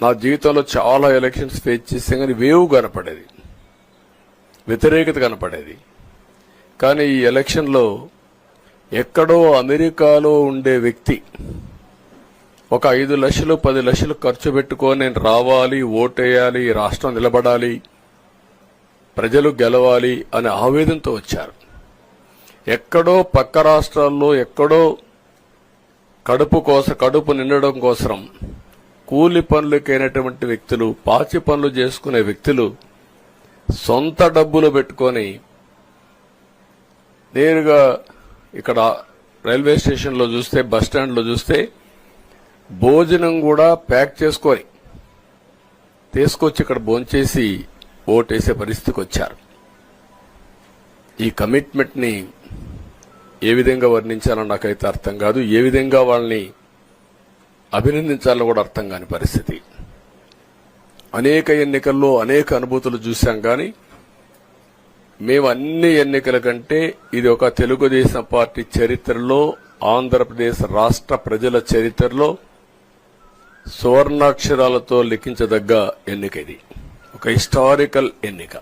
నా జీవితంలో చాలా ఎలక్షన్స్ ఫేస్ చేస్తే కానీ వేవ్ కనపడేది, వ్యతిరేకత కనపడేది. కానీ ఈ ఎలక్షన్లో ఎక్కడో అమెరికాలో ఉండే వ్యక్తి ఒక 5 లక్షలు 10 లక్షలు ఖర్చు పెట్టుకొని నేను రావాలి, ఓటేయాలి, రాష్ట్రం నిలబడాలి, ప్రజలు గెలవాలి అనే ఆవేదనతో వచ్చారు. ఎక్కడో పక్క రాష్ట్రాల్లో ఎక్కడో కడుపు నిండడం కోసం కూలి పనులకైనటువంటి వ్యక్తులు, పాచి పనులు చేసుకునే వ్యక్తులు సొంత డబ్బులు పెట్టుకొని నేరుగా ఇక్కడ రైల్వే స్టేషన్లో చూస్తే, బస్టాండ్లో చూస్తే భోజనం కూడా ప్యాక్ చేసుకొని తీసుకొచ్చి ఇక్కడ భోంచేసి ఓటేసే పరిస్థితికి వచ్చారు. ఈ కమిట్మెంట్ ని ఏ విధంగా వర్ణించాలో నాకైతే అర్థం కాదు. ఏ విధంగా వాళ్ళని అభినందించాలో కూడా అర్థం కాని పరిస్థితి. అనేక ఎన్నికల్లో అనేక అనుభూతులు చూశాం. కానీ మేము అన్ని ఎన్నికల కంటే ఇది ఒక తెలుగుదేశం పార్టీ చరిత్రలో, ఆంధ్రప్రదేశ్ రాష్ట్ర ప్రజల చరిత్రలో సువర్ణాక్షరాలతో లిఖించదగ్గ ఎన్నిక. ఇది ఒక హిస్టారికల్ ఎన్నిక.